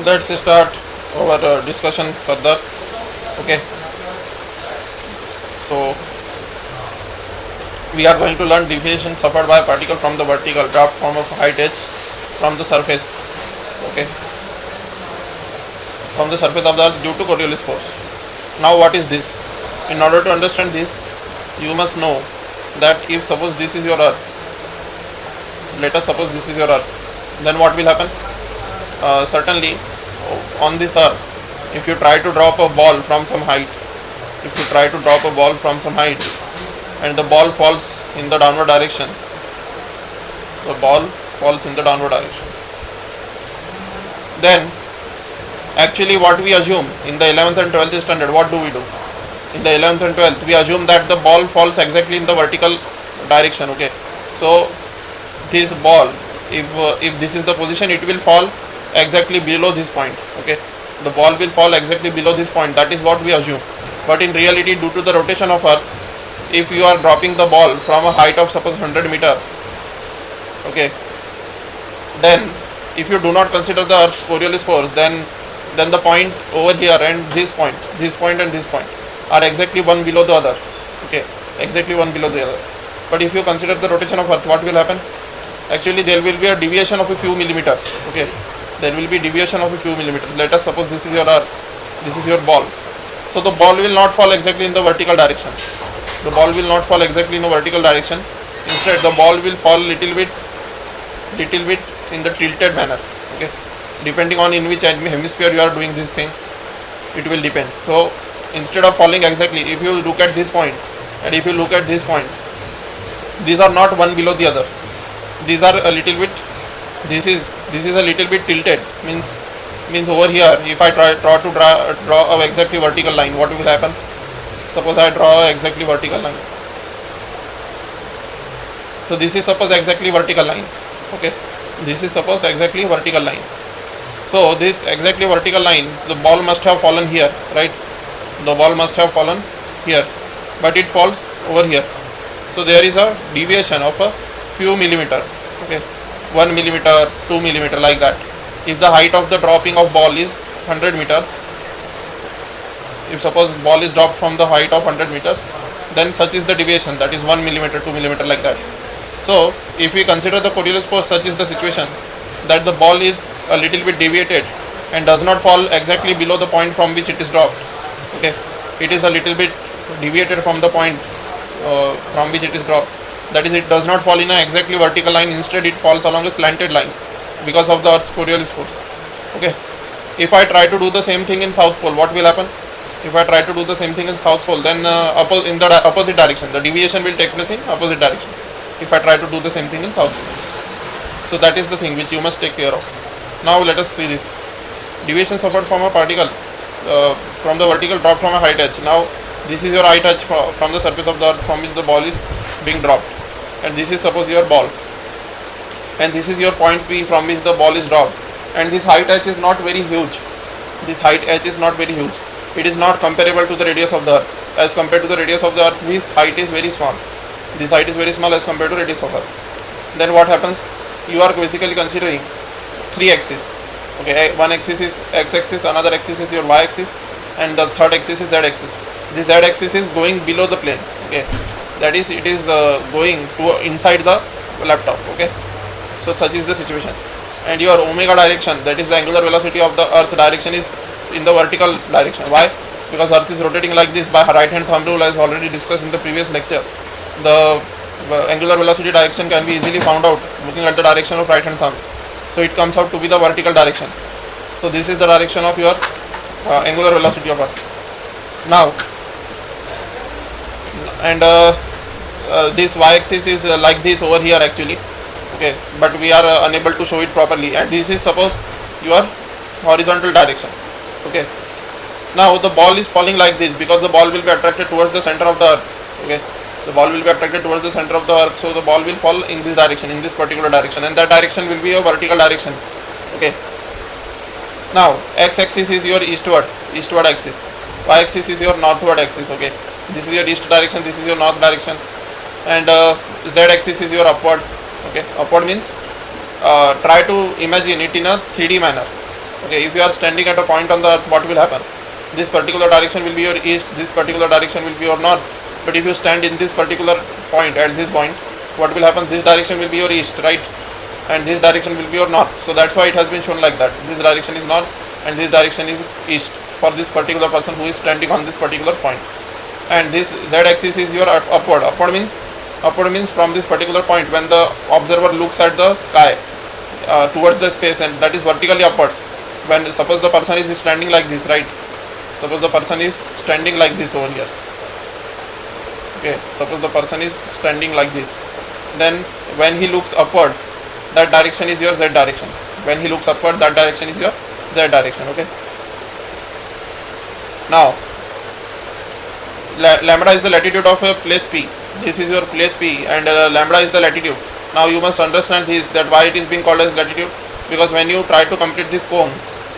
Let's start our discussion further. Okay, so we are going to learn deviation suffered by a particle from the vertical draft from a height h from the surface. Okay, from the surface of the earth due to Coriolis force. Now what is this? In order to understand this, you must know that if suppose this is your earth, let us suppose this is your earth, then what will happen? Certainly on this earth, if you try to drop a ball from some height, and the ball falls in the downward direction, then actually what we assume in the 11th and 12th standard, what do? In the 11th and 12th, we assume that the ball falls exactly in the vertical direction. Okay, so this ball, if this is the position, it will fall exactly below this point. Okay, the ball will fall exactly below this point. That is what we assume. But in reality, due to the rotation of earth, if you are dropping the ball from a height of suppose 100 meters, okay, then if you do not consider the earth's Coriolis force, then the point over here and this point and this point are exactly one below the other. Okay, exactly one below the other. But if you consider the rotation of earth, what will happen? Actually there will be a deviation of a few millimeters. Okay, there will be deviation of a few millimeters. Let us suppose this is your earth, this is your ball. So the ball will not fall exactly in the vertical direction. Instead the ball will fall little bit in the tilted manner. Okay, depending on in which hemisphere you are doing this thing, it will depend. So instead of falling exactly, if you look at this point and if you look at this point, these are not one below the other. These are a little bit, this is a little bit tilted, means over here, if I try to draw a exactly vertical line, what will happen? Suppose I draw a exactly vertical line. So this is suppose exactly vertical line. Okay, this is suppose exactly vertical line. So this exactly vertical line, the ball must have fallen here, right? The ball must have fallen here, but it falls over here. So there is a deviation of a few millimeters. Okay, 1 millimeter, 2 millimeter, like that. If the height of the dropping of ball is 100 meters, if suppose ball is dropped from the height of 100 meters, then such is the deviation, that is 1 millimeter, 2 millimeter, like that. So if we consider the Coriolis force, such is the situation that the ball is a little bit deviated and does not fall exactly below the point from which it is dropped. Okay, it is a little bit deviated from the point from which it is dropped. That is, it does not fall in an exactly vertical line. Instead it falls along a slanted line because of the earth's Coriolis force. Okay, if I try to do the same thing in South Pole, what will happen? If I try to do the same thing in South Pole, then in the opposite direction, the deviation will take place in opposite direction if I try to do the same thing in South Pole. So that is the thing which you must take care of. Now let us see this. Deviation suffered from a particle from the vertical drop from a height h. Now this is your height h from the surface of the earth from which the ball is being dropped, and this is suppose your ball, and this is your point P from which the ball is dropped, and this height h is not very huge. It is not comparable to the radius of the earth. As compared to the radius of the earth, this height is very small. As compared to radius of earth. Then what happens? You are basically considering three axes. Okay, one axis is x-axis, another axis is your y-axis, and the third axis is z-axis. This z-axis is going below the plane. Okay, that is, it is going to inside the laptop. Okay, so such is the situation. And your omega direction, that is the angular velocity of the earth direction, is in the vertical direction. Why? Because earth is rotating like this by right hand thumb rule, as already discussed in the previous lecture. The angular velocity direction can be easily found out looking at the direction of right hand thumb. So it comes out to be the vertical direction. So this is the direction of your angular velocity of earth. Now, and this y-axis is like this over here actually. Okay, but we are unable to show it properly, and this is suppose your horizontal direction. Okay, now the ball is falling like this because the ball will be attracted towards the center of the earth. Okay, the ball will be attracted towards the center of the earth, so the ball will fall in this direction, in this particular direction, and that direction will be a vertical direction. Okay, now x-axis is your eastward axis, y-axis is your northward axis. Okay, this is your east direction, this is your north direction, and z-axis is your upward. Okay, upward means try to imagine it in a 3D manner. Okay, if you are standing at a point on the earth, what will happen? This particular direction will be your east, this particular direction will be your north. But if you stand in this particular point, at this point, what will happen? This direction will be your east, right? And this direction will be your north. So that's why it has been shown like that. This direction is north and this direction is east for this particular person who is standing on this particular point. And this z-axis is your upward. Upward means from this particular point when the observer looks at the sky towards the space, and that is vertically upwards. When suppose the person is standing like this, right? Suppose the person is standing like this over here. Okay, suppose the person is standing like this. Then when he looks upwards, that direction is your z direction. When he looks upward, that direction is your z direction. Okay. Now, lambda is the latitude of a place P. This is your place P, and lambda is the latitude. Now you must understand this, that why it is being called as latitude, because when you try to complete this cone,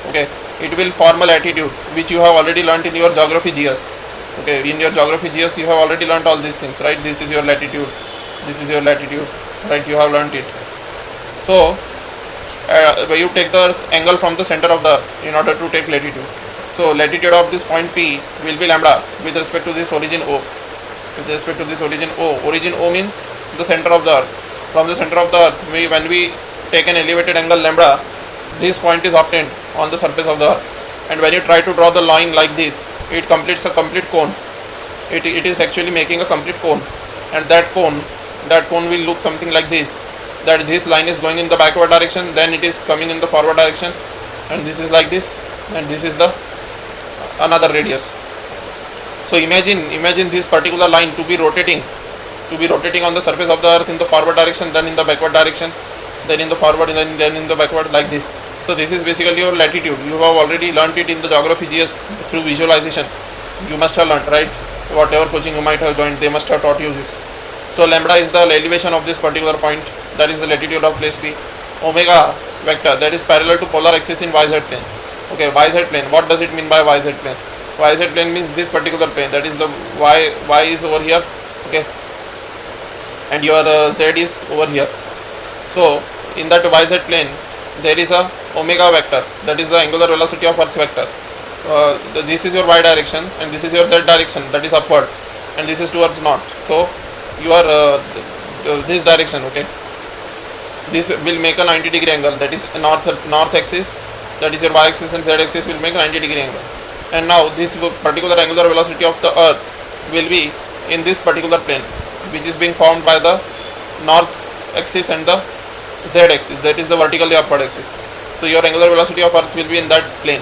okay, it will form a latitude which you have already learnt in your geography GS. Okay, in your geography GS you have already learnt all these things, right? This is your latitude, this is your latitude, right? You have learnt it. So you take the angle from the center of the earth in order to take latitude. So latitude of this point P will be lambda with respect to this origin O. With respect to this origin O. Origin O means the center of the earth. From the center of the earth, when we take an elevated angle lambda, this point is obtained on the surface of the earth. And when you try to draw the line like this, it completes a complete cone. It is actually making a complete cone. And that cone will look something like this. That this line is going in the backward direction, then it is coming in the forward direction, and this is like this, and this is the another radius. So imagine this particular line to be rotating on the surface of the earth in the forward direction, then in the backward direction, then in the forward, and then in the backward, like this. So this is basically your latitude. You have already learnt it in the geography GS through visualization. You must have learnt, right? Whatever coaching you might have joined, they must have taught you this. So lambda is the elevation of this particular point, that is the latitude of place P. Omega vector, that is parallel to polar axis in yz plane. Okay, yz plane. What does it mean by yz plane? Yz plane means this particular plane, that is the y is over here, okay, and your z is over here. So in that yz plane there is a omega vector, that is the angular velocity of earth vector. This is your y direction and this is your z direction, that is upward, and this is towards north. So your this direction, okay, this will make a 90-degree angle, that is north axis, that is your y axis, and z axis will make a 90-degree angle. And now this particular angular velocity of the earth will be in this particular plane, which is being formed by the north axis and the z axis, that is the vertically upward axis. So your angular velocity of earth will be in that plane.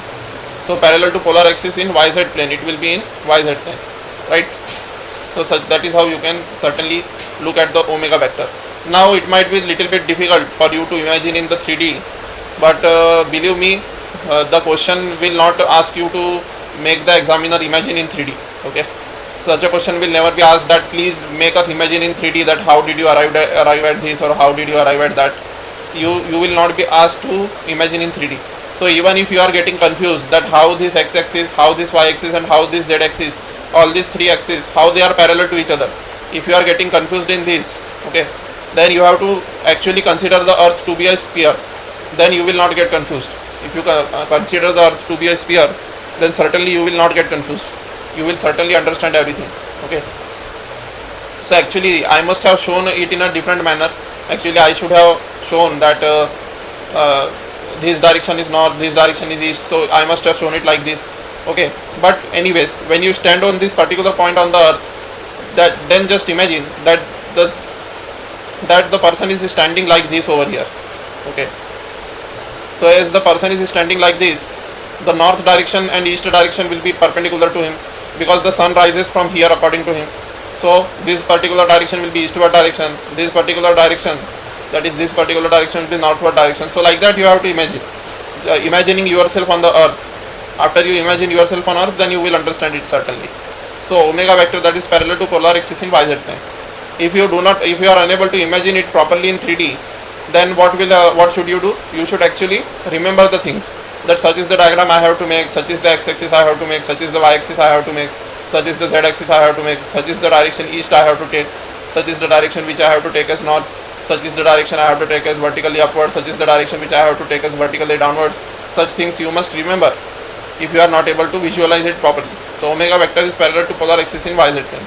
So parallel to polar axis in yz plane, it will be in yz plane, right? So that is how you can certainly look at the omega vector. Now it might be a little bit difficult for you to imagine in the 3D, but believe me, the question will not ask you to make the examiner imagine in 3D. Okay, such a question will never be asked that please make us imagine in 3D that how did you arrive at this, or how did you arrive at that. You will not be asked to imagine in 3D. So even if you are getting confused that how this x-axis, how this y-axis, and how this z-axis, all these three axes, how they are parallel to each other, if you are getting confused in this, okay, then you have to actually consider the earth to be a sphere. Then you will not get confused. If you consider the earth to be a sphere, then certainly you will not get confused. You will certainly understand everything. Okay. So actually I must have shown it in a different manner. Actually I should have shown that this direction is north, this direction is east, so I must have shown it like this. Okay, but anyways, when you stand on this particular point on the earth, then just imagine that the person is standing like this over here. Okay, so as the person is standing like this, the north direction and east direction will be perpendicular to him, because the sun rises from here according to him. So this particular direction will be eastward direction, this particular direction, that is this particular direction, will be northward direction. So like that you have to imagine, imagining yourself on the earth. After you imagine yourself on earth, then you will understand it certainly. So omega vector, that is parallel to polar axis in yz plane. If you are unable to imagine it properly in 3D, then what should you do? You should actually remember the things, that such is the diagram I have to make, such is the x-axis I have to make, such is the y-axis I have to make, such is the z-axis I have to make, such is the direction east I have to take, such is the direction which I have to take as north, such is the direction I have to take as vertically upward, such is the direction which I have to take as vertically downwards, Such things you must remember if you are not able to visualize it properly. So omega vector is parallel to polar axis in yz plane.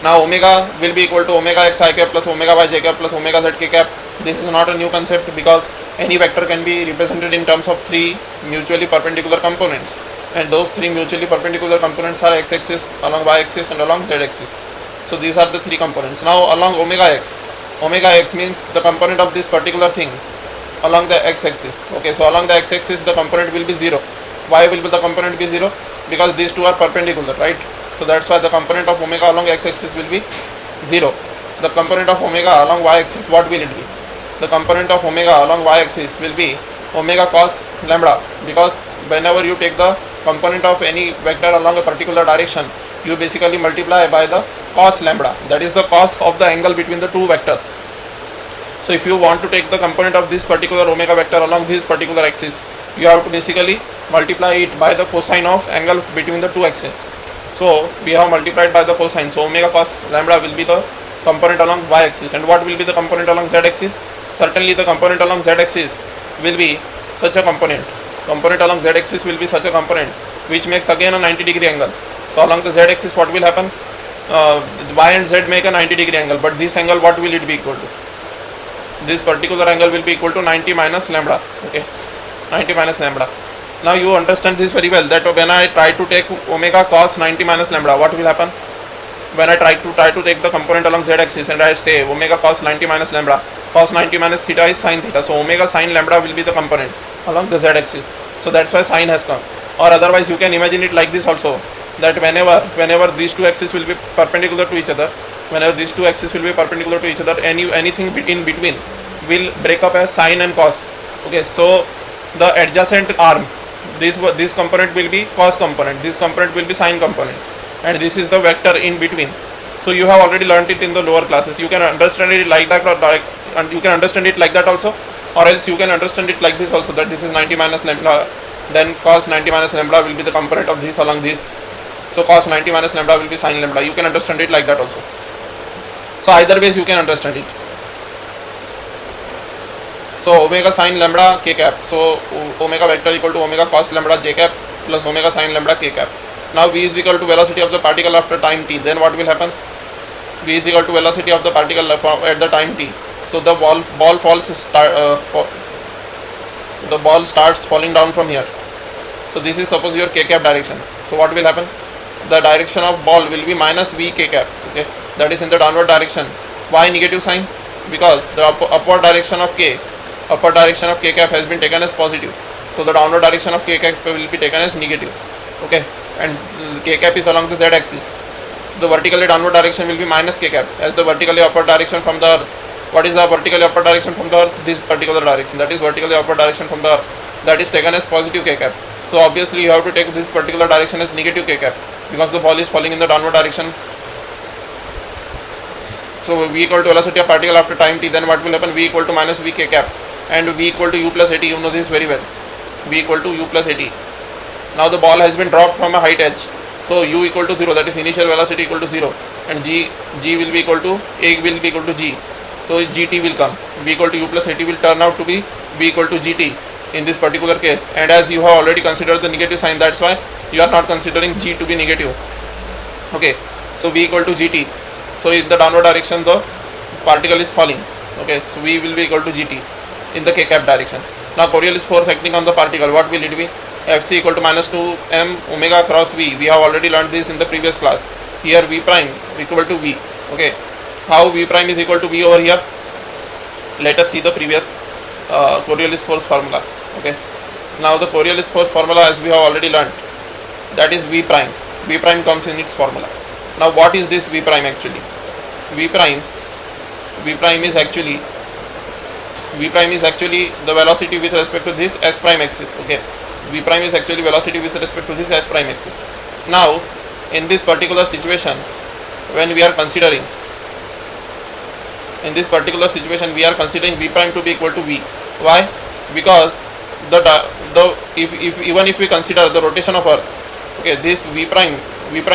Now omega will be equal to omega x I cap plus omega y j cap plus omega z k cap. This is not a new concept because any vector can be represented in terms of three mutually perpendicular components, and those three mutually perpendicular components are x axis, along y axis and along z axis. So these are the three components. Now along omega x means the component of this particular thing along the x axis. Okay, so along the x axis the component will be 0. Why will the component be 0? Because these two are perpendicular, right? So that's why the component of omega along x axis will be 0. The component of omega along y axis, what will it be? The component of omega along y axis will be omega cos lambda, because whenever you take the component of any vector along a particular direction, you basically multiply by the cos lambda, that is the cos of the angle between the two vectors. So if you want to take the component of this particular omega vector along this particular axis, you have to basically multiply it by the cosine of angle between the two axes. So we have multiplied by the cosine, so omega cos lambda will be the component along y axis. And what will be the component along z axis? Certainly the component along z axis will be such a component. Component along z axis will be such a component which makes again a 90-degree angle. So along the z axis what will happen? Y and z make a 90-degree angle, but this angle what will it be equal to? This particular angle will be equal to 90 minus lambda. Okay, 90 minus lambda. Now you understand this very well, that when I try to take omega cos 90 minus lambda, what will happen? When I try to take the component along z axis and I say omega cos 90 minus lambda, cos 90 minus theta is sin theta, so omega sin lambda will be the component along the z axis. So that's why sin has come. Or otherwise you can imagine it like this also, that whenever these two axes will be perpendicular to each other, anything in between will break up as sin and cos. Okay, so the adjacent arm, this component will be cos component, this component will be sin component, and this is the vector in between. So you have already learnt it in the lower classes. You can understand it like that, and you can understand it like that also, or else you can understand it like this also, that this is 90 minus lambda, then cos 90 minus lambda will be the component of this along this. So cos 90 minus lambda will be sin lambda. You can understand it like that also. So either ways you can understand it. So omega sin lambda k cap. So omega vector equal to omega cos lambda j cap plus omega sin lambda k cap. Now v is equal to velocity of the particle after time t. Then what will happen? V is equal to velocity of the particle at the time t. So the ball starts falling down from here. So this is suppose your k cap direction. So what will happen? The direction of ball will be minus v k cap. Okay, that is in the downward direction. Why negative sign? Because the upward direction of k cap has been taken as positive. So the downward direction of k cap will be taken as negative. Okay, and k cap is along the z axis. So the vertically downward direction will be minus k cap, as the vertically upward direction from the earth. What is the vertically upward direction from the earth? This particular direction, that is vertically upward direction from the earth, that is taken as positive k cap. So obviously you have to take this particular direction as negative k cap, because the ball is falling in the downward direction. So v equal to velocity of particle after time t, then what will happen? V equal to minus v k cap, and v equal to u plus at. You know this very well. V equal to u plus at. Now the ball has been dropped from a height edge. So u equal to 0, that is initial velocity equal to 0, and g will be equal to a will be equal to g. So gt will come. V equal to u plus at will turn out to be v equal to gt in this particular case. And as you have already considered the negative sign, that's why you are not considering g to be negative. Okay, so v equal to gt. So in the downward direction the particle is falling. Okay, so v will be equal to gt in the k cap direction. Now Coriolis force acting on the particle, what will it be? Fc equal to minus 2m omega cross v. We have already learned this in the previous class. Here v prime equal to v. Okay, how v prime is equal to v over here? Let us see the previous Coriolis force formula. Okay, now the Coriolis force formula, as we have already learned, that is v prime. V prime comes in its formula. Now what is this v prime actually? V prime is actually the velocity with respect to this s prime axis. Okay, v prime is actually velocity with respect to this s prime axis. Now in this particular situation, when we are considering v prime to be equal to v. Why? Because even if we consider the rotation of earth, okay, this v prime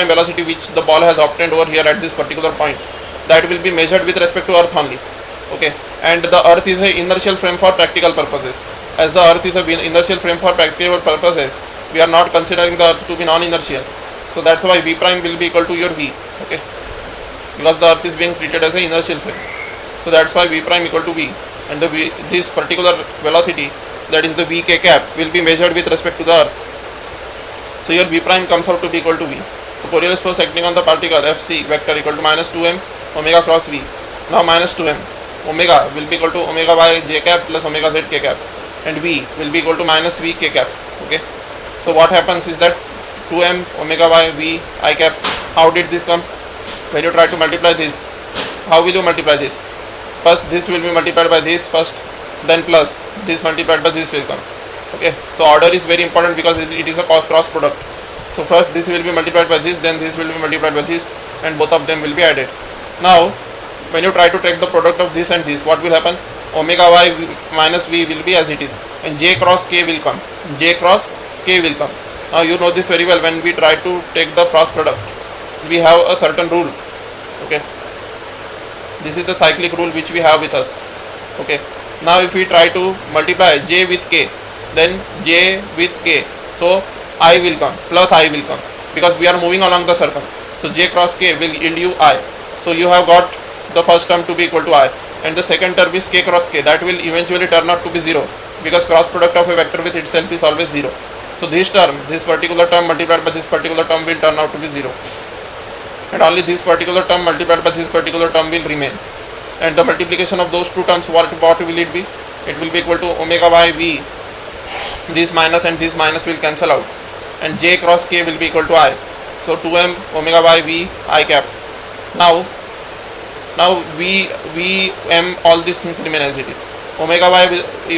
velocity which the ball has obtained over here at this particular point, that will be measured with respect to earth only. Okay, and the earth is a inertial frame for practical purposes. As the earth is a inertial frame for practical purposes, we are not considering the earth to be non-inertial. So that's why v prime will be equal to your v, okay, because the earth is being treated as an inertial frame. So that's why v prime equal to v, and this particular velocity, that is the vk cap, will be measured with respect to the earth. So your v prime comes out to be equal to v. So Coriolis force acting on the particle Fc vector equal to minus 2m omega cross v. Now minus 2m omega will be equal to omega by j cap plus omega z k cap, and v will be equal to minus v k cap, okay. So what happens is that 2m omega by v I cap, how did this come? When you try to multiply this, how will you multiply this? First this will be multiplied by this first, then plus this multiplied by this will come, okay. So order is very important because it is a cross product. So first this will be multiplied by this, then this will be multiplied by this, and both of them will be added. Now when you try to take the product of this and this, what will happen? Omega y minus v will be as it is, and j cross k will come. J cross k will come. Now you know this very well. When we try to take the cross product, we have a certain rule, okay. This is the cyclic rule which we have with us, okay. Now if we try to multiply j with k, then j with k, so I will come, plus I will come, because we are moving along the circle. So j cross k will yield you I. So you have got the first term to be equal to I, and the second term is k cross k, that will eventually turn out to be 0, because cross product of a vector with itself is always 0. So this term, this particular term multiplied by this particular term will turn out to be 0, and only this particular term multiplied by this particular term will remain, and the multiplication of those two terms, what will it be? It will be equal to omega by v, this minus and this minus will cancel out, and j cross k will be equal to I. So 2m omega by v I cap. Now v m, all these things remain as it is. Omega y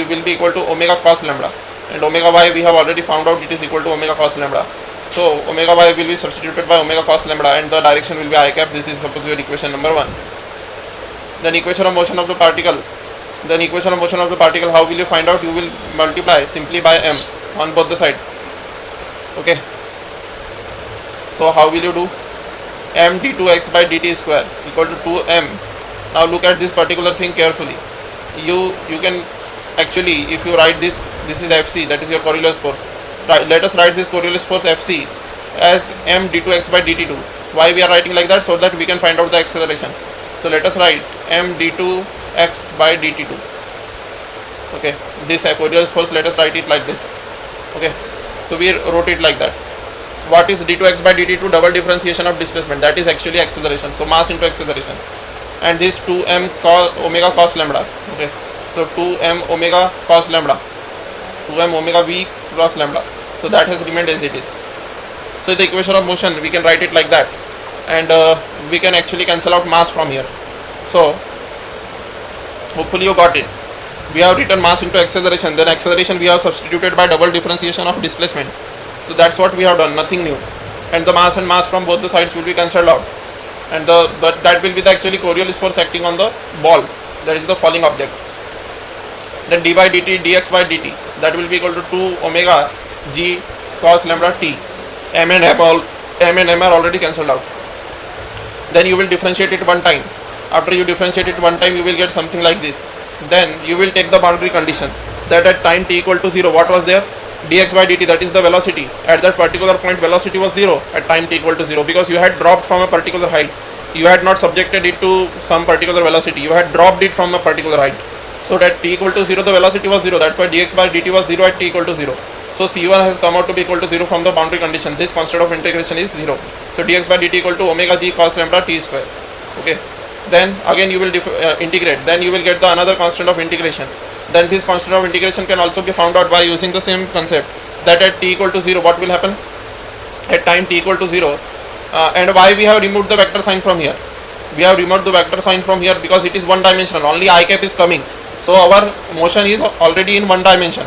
will be equal to omega cos lambda, and omega y we have already found out it is equal to omega cos lambda. So omega y will be substituted by omega cos lambda, and the direction will be I cap. This is suppose your equation number 1. Then equation of motion of the particle. Then equation of motion of the particle, how will you find out? You will multiply simply by m on both the side, okay. So how will you do? M d2x by dt square equal to 2m. Now look at this particular thing carefully. You can actually, if you write this is Fc, that is your Coriolis force. Let us write this Coriolis force Fc as m d2x by dt2. Why we are writing like that? So that we can find out the acceleration. So let us write m d2x by dt2, okay. This Coriolis force, let us write it like this, okay. So we wrote it like that. What is d2x by dt2? Double differentiation of displacement, that is actually acceleration. So mass into acceleration, and this 2m omega cos lambda, okay. So 2m omega cos lambda, 2m omega v cross lambda, so that has remained as it is. So the equation of motion, we can write it like that, and we can actually cancel out mass from here. So hopefully you got it. We have written mass into acceleration, then acceleration we have substituted by double differentiation of displacement. So that's what we have done, nothing new. And the mass and mass from both the sides will be cancelled out, and that will be the actually Coriolis force acting on the ball, that is the falling object. Then d by dt dx by dt, that will be equal to 2 omega g cos lambda t. M and m are already cancelled out. Then you will differentiate it one time. After you differentiate it one time, you will get something like this. Then you will take the boundary condition that at time t equal to 0, what was there? Dx by dt, that is the velocity. At that particular point velocity was 0 at time t equal to 0, because you had dropped from a particular height. You had not subjected it to some particular velocity, you had dropped it from a particular height. So at t equal to 0 the velocity was 0, that's why dx by dt was 0 at t equal to 0. So c1 has come out to be equal to 0 from the boundary condition. This constant of integration is 0. So dx by dt equal to omega g cos lambda t square, okay. Then again you will integrate, then you will get the another constant of integration. Then this constant of integration can also be found out by using the same concept, that at t equal to 0 what will happen? At time t equal to 0, and why we have removed the vector sign from here? We have removed the vector sign from here because it is one dimensional, only I cap is coming. So our motion is already in one dimension.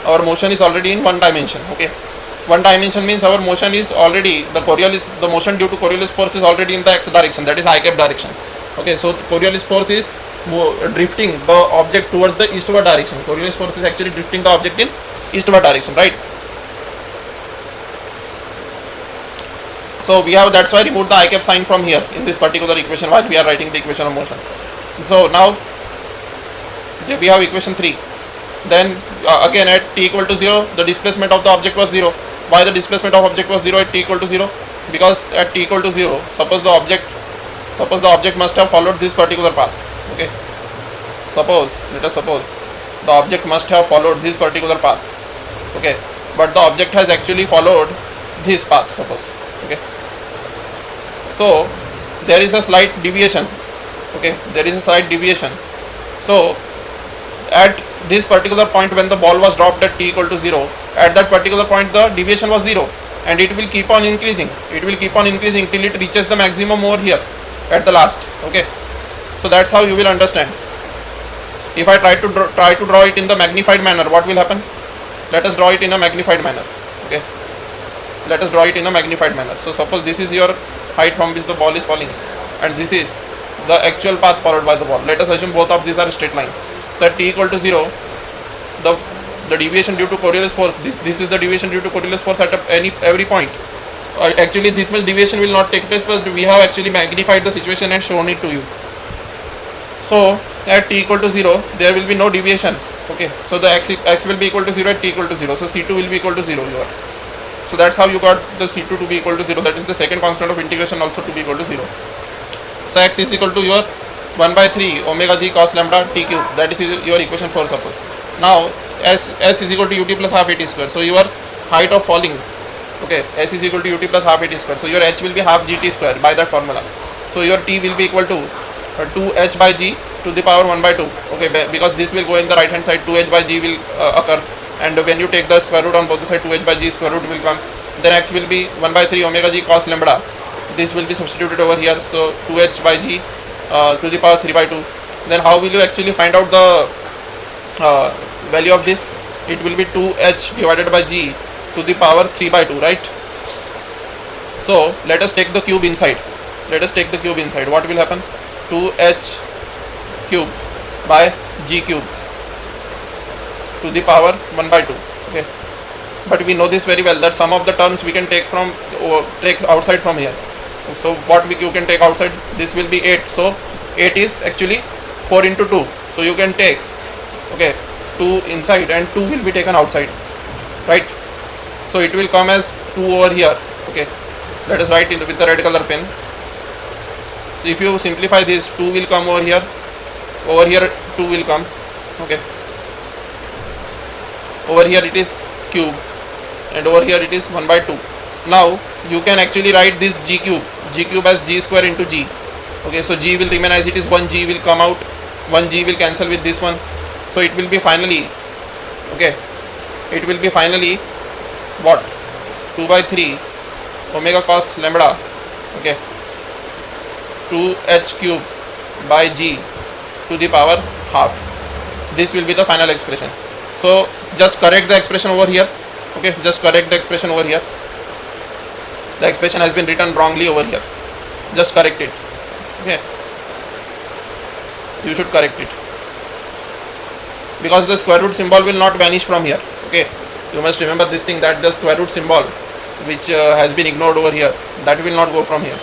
Our motion is already in one dimension, okay. One dimension means our motion is already, the motion due to Coriolis force is already in the x direction, that is I cap direction, okay. So Coriolis force is drifting the object towards the eastward direction. Coriolis force is actually drifting the object in eastward direction, right? So we have, that's why removed the I cap sign from here in this particular equation while we are writing the equation of motion. So now we have equation 3. Then again at t equal to 0, the displacement of the object was 0. Why the displacement of object was 0 at t equal to 0? Because at t equal to 0, suppose the object must have followed this particular path. Okay, let us suppose the object must have followed this particular path. Okay, but the object has actually followed this path, suppose. Okay, so there is a slight deviation. Okay, there is a slight deviation. So at this particular point, when the ball was dropped at t equal to 0, at that particular point the deviation was 0, and it will keep on increasing. It will keep on increasing till it reaches the maximum over here at the last. Okay, so that's how you will understand. If I try to draw it in the magnified manner, what will happen? Let us draw it in a magnified manner. Okay, let us draw it in a magnified manner. So suppose this is your height from which the ball is falling, and this is the actual path followed by the ball. Let us assume both of these are straight lines. So at t equal to 0, the deviation due to Coriolis force, this is the deviation due to Coriolis force at every point. Actually this much deviation will not take place, but we have actually magnified the situation and shown it to you. So at t equal to 0, there will be no deviation. Okay, so the x will be equal to 0 at t equal to 0. So c2 will be equal to 0 here. So that's how you got the c2 to be equal to 0. That is the second constant of integration also to be equal to 0. So x is equal to your 1 by 3 omega g cos lambda t cube. That is your equation 4, suppose. Now s is equal to ut plus half at square. So your height of falling, okay, s is equal to ut plus half at square. So your h will be half gt square by that formula. So your t will be equal to 2h by g to the power 1 by 2. Okay, because this will go in the right hand side, 2h by g will occur, and when you take the square root on both the side, 2h by g square root will come. Then x will be 1 by 3 omega g cos lambda. This will be substituted over here. So 2h by g to the power 3 by 2. Then how will you actually find out the value of this? It will be 2h divided by g to the power 3 by 2, right? So let us take the cube inside. What will happen? 2h cube by g cube to the power 1 by 2. Okay, but we know this very well that some of the terms we can take outside from here. So what you can take outside, this will be 8. So 8 is actually 4 into 2. So you can take, okay, 2 inside and 2 will be taken outside, right? So it will come as 2 over here. Okay, let us write it with the red color pen. If you simplify this, 2 will come over here 2 will come. Okay, over here it is cube, and over here it is 1 by 2. Now you can actually write this g cube as g square into g. Okay, so g will remain as it is, 1g will come out, 1g will cancel with this one. So it will be finally, okay, it will be finally what? 2 by 3 omega cos lambda, okay, 2h cube by g to the power half. This will be the final expression. So just correct the expression over here. Okay, just correct the expression over here. The expression has been written wrongly over here. Just correct it. Okay, you should correct it, because the square root symbol will not vanish from here. Okay, you must remember this thing, that the square root symbol which has been ignored over here, that will not go from here.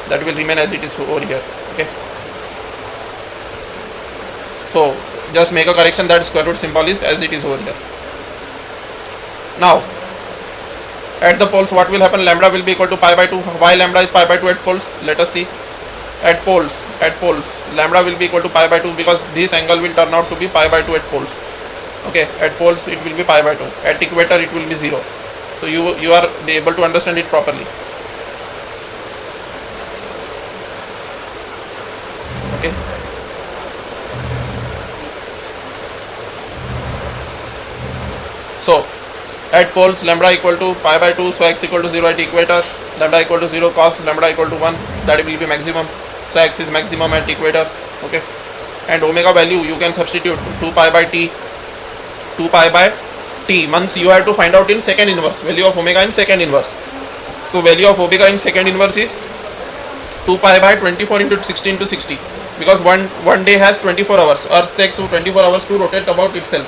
That will remain as it is over here. Okay, so just make a correction that square root symbol is as it is over here. Now at the poles, what will happen? Lambda will be equal to pi by 2. Why lambda is pi by 2 at poles? Let us see. At poles, lambda will be equal to pi by 2, because this angle will turn out to be pi by 2 at poles. Okay, at poles it will be pi by 2. At equator it will be 0. So you are able to understand it properly. Okay. So at poles, lambda equal to pi by 2, so x equal to 0 at equator, lambda equal to 0, cos lambda equal to 1, that will be maximum. So x is maximum at equator. Okay, and omega value you can substitute 2 pi by t. Once you have to find out in second inverse, value of omega in second inverse. So value of omega in second inverse is 2 pi by 24 into 16 to 60, because one day has 24 hours. Earth takes 24 hours to rotate about itself.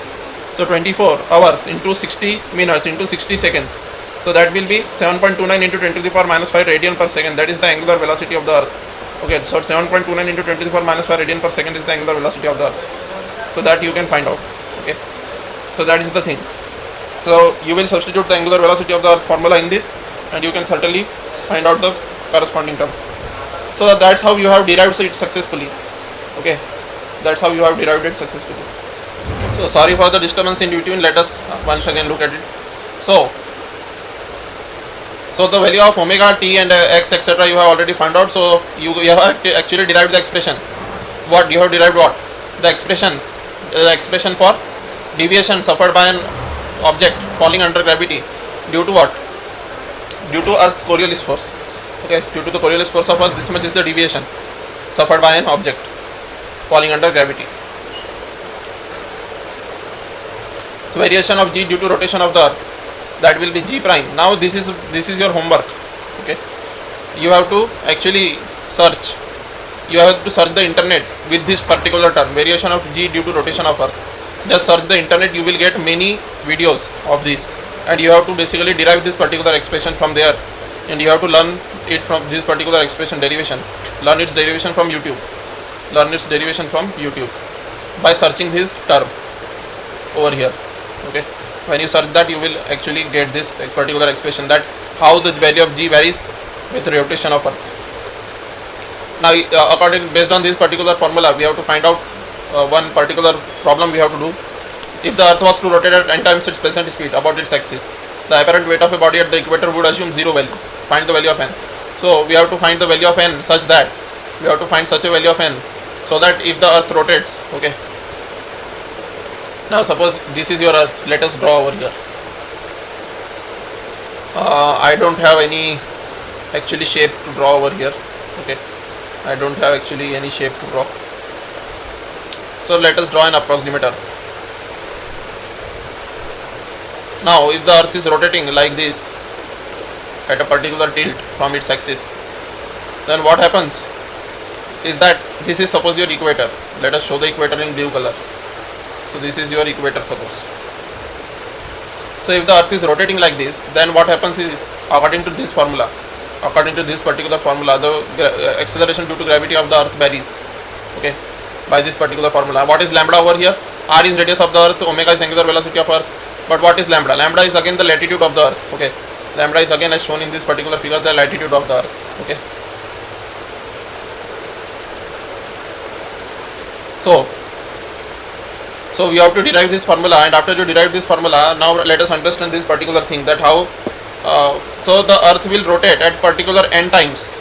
So 24 hours into 60 minutes into 60 seconds. So that will be 7.29 into 10 to the power minus 5 radian per second. That is the angular velocity of the earth. Okay, so 7.29 into 10 to the power minus 5 radian per second is the angular velocity of the earth. so that you can find out. Okay, so that is the thing. So you will substitute the angular velocity of the earth formula in this, and you can certainly find out the corresponding terms. So that's how you have derived it successfully. Okay, that's how you have derived it successfully. So sorry for the disturbance in between. Let us once again look at it. So the value of omega t and x etc. you have already found out. So you have actually derived the expression. What you have derived? What the expression for deviation suffered by an object falling under gravity due to what? Due to Earth's Coriolis force. Okay, due to the Coriolis force of Earth, this much is the deviation suffered by an object falling under gravity. So variation of g due to rotation of the Earth, that will be g prime. Now this is your homework. Okay, you have to actually search. You have to search the internet with this particular term, variation of g due to rotation of Earth. Just search the internet, you will get many videos of this, and you have to basically derive this particular expression from there, and you have to learn it from this particular expression derivation. Learn its derivation from YouTube. Learn its derivation from YouTube by searching this term over here. Okay, when you search that, you will actually get this particular expression, that how the value of g varies with rotation of Earth. Now based on this particular formula, we have to find out one particular problem we have to do. If the Earth was to rotate at n times its present speed about its axis, the apparent weight of a body at the equator would assume zero value. Find the value of n. So we have to find the value of n such that we have to find such a value of n so that if the Earth rotates, okay. Now suppose this is your Earth. Let us draw over here. I don't have any actually shape to draw over here. Okay, I don't have actually any shape to draw. So let us draw an approximate Earth. Now if the Earth is rotating like this at a particular tilt from its axis, then what happens is that this is suppose your equator. Let us show the equator in blue color. So this is your equator suppose. So if the Earth is rotating like this, then what happens is, according to this formula, according to this particular formula, the acceleration due to gravity of the Earth varies. Okay, by this particular formula. What is lambda over here? R is radius of the Earth, omega is angular velocity of Earth. But what is lambda? Lambda is again the latitude of the Earth. Okay, lambda is again as shown in this particular figure, the latitude of the Earth. Okay, so we have to derive this formula, and after you derive this formula, now let us understand this particular thing, that how so the Earth will rotate at particular n times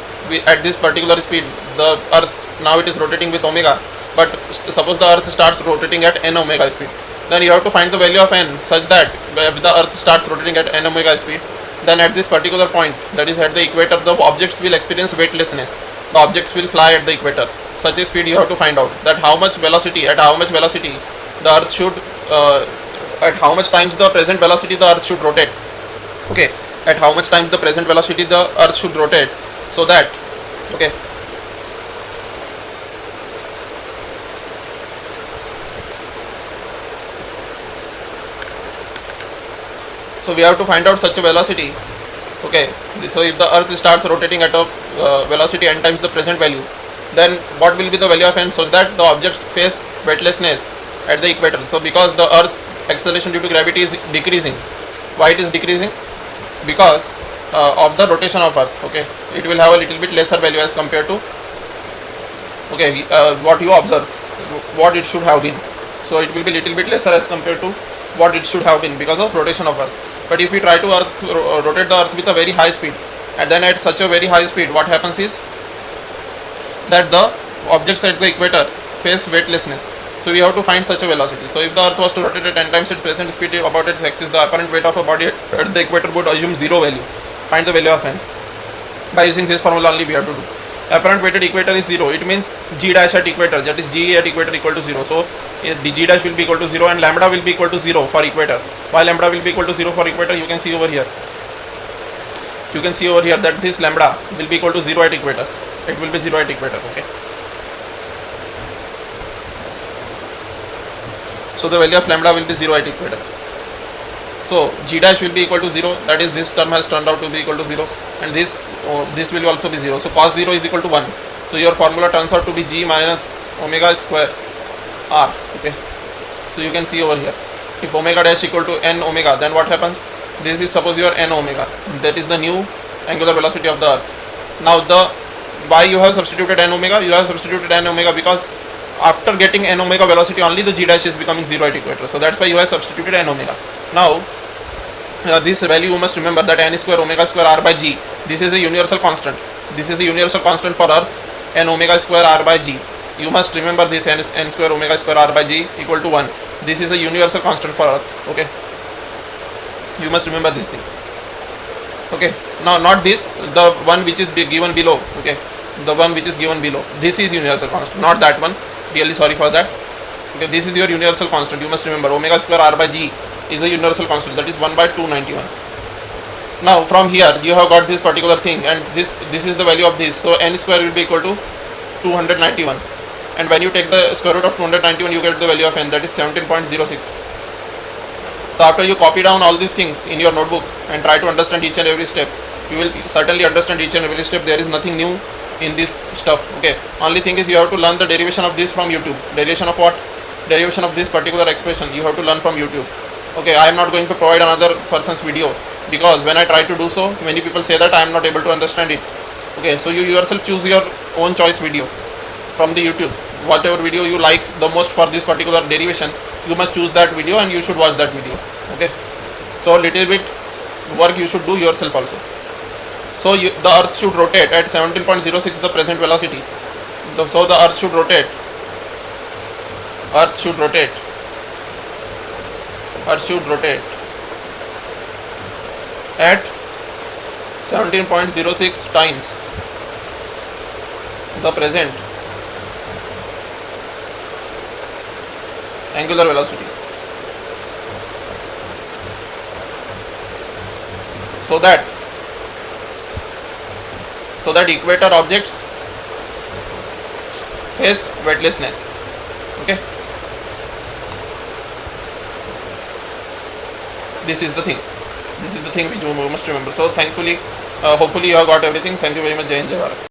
at this particular speed. The Earth now it is rotating with omega, but suppose the Earth starts rotating at n omega speed, then you have to find the value of n such that if the Earth starts rotating at n omega speed, then at this particular point, that is at the equator, the objects will experience weightlessness. The objects will fly at the equator. Such a speed you have to find out, that how much velocity, at how much velocity the Earth should, at how much times the present velocity the Earth should rotate. Okay, at how much times the present velocity the Earth should rotate, so that, okay, so we have to find out such a velocity. Okay, so if the Earth starts rotating at a velocity n times the present value, then what will be the value of n, so that the objects face weightlessness at the equator. So because the Earth's acceleration due to gravity is decreasing. Why it is decreasing? Because of the rotation of Earth. Okay, it will have a little bit lesser value as compared to, okay, what you observe, what it should have been. So it will be little bit lesser as compared to what it should have been because of rotation of Earth. But if we try to rotate the Earth with a very high speed, and then at such a very high speed, what happens is that the objects at the equator face weightlessness. So we have to find such a velocity. So if the Earth was to rotate at 10 times its present speed about its axis, the apparent weight of a body at the equator would assume zero value. Find the value of n. By using this formula only we have to do. Apparent weight at equator is 0. It means g dash at equator, that is g at equator equal to 0. So the g dash will be equal to 0 and lambda will be equal to 0 for equator. Why lambda will be equal to 0 for equator? You can see over here. You can see over here that this lambda will be equal to 0 at equator. It will be 0 at equator. Okay. So the value of lambda will be 0 at equator. So g dash will be equal to 0. That is, this term has turned out to be equal to 0, and this will also be 0. So cos 0 is equal to 1. So your formula turns out to be g minus omega square r. Okay. So you can see over here, if omega dash equal to n omega, then what happens? This is suppose your n omega, that is the new angular velocity of the earth. Now the why you have substituted n omega? You have substituted n omega because after getting n omega velocity only the g dash is becoming 0 at equator. So that's why you have substituted n omega. Now this value you must remember that n square omega square r by g, this is a universal constant. This is a universal constant for earth, n omega square r by g. You must remember this n square omega square r by g equal to 1. This is a universal constant for earth. Okay, you must remember this thing. Okay, now not this, the one which is given below. Okay, the one which is given below, this is universal constant, not that one. Really sorry for that. Okay, this is your universal constant. You must remember omega square r by g is a universal constant, that is 1 by 291. Now from here you have got this particular thing, and this is the value of this. So n square will be equal to 291, and when you take the square root of 291 you get the value of n, that is 17.06. So after you copy down all these things in your notebook and try to understand each and every step, you will certainly understand each and every step. There is nothing new in this stuff. Okay, only thing is you have to learn the derivation of this from YouTube. Derivation of what? Derivation of this particular expression you have to learn from YouTube. Okay, I am not going to provide another person's video, because when I try to do so, many people say that I am not able to understand it. Okay, so you yourself choose your own choice video from the YouTube. Whatever video you like the most for this particular derivation, you must choose that video and you should watch that video. Okay, so little bit work you should do yourself also. So the earth should rotate at 17.06 the present velocity. So the earth should rotate at 17.06 times the present angular velocity, so that equator objects face weightlessness. Okay, this is the thing which you must remember. So thankfully hopefully you have got everything. Thank you very much. Jai Hind, Jai Bharat.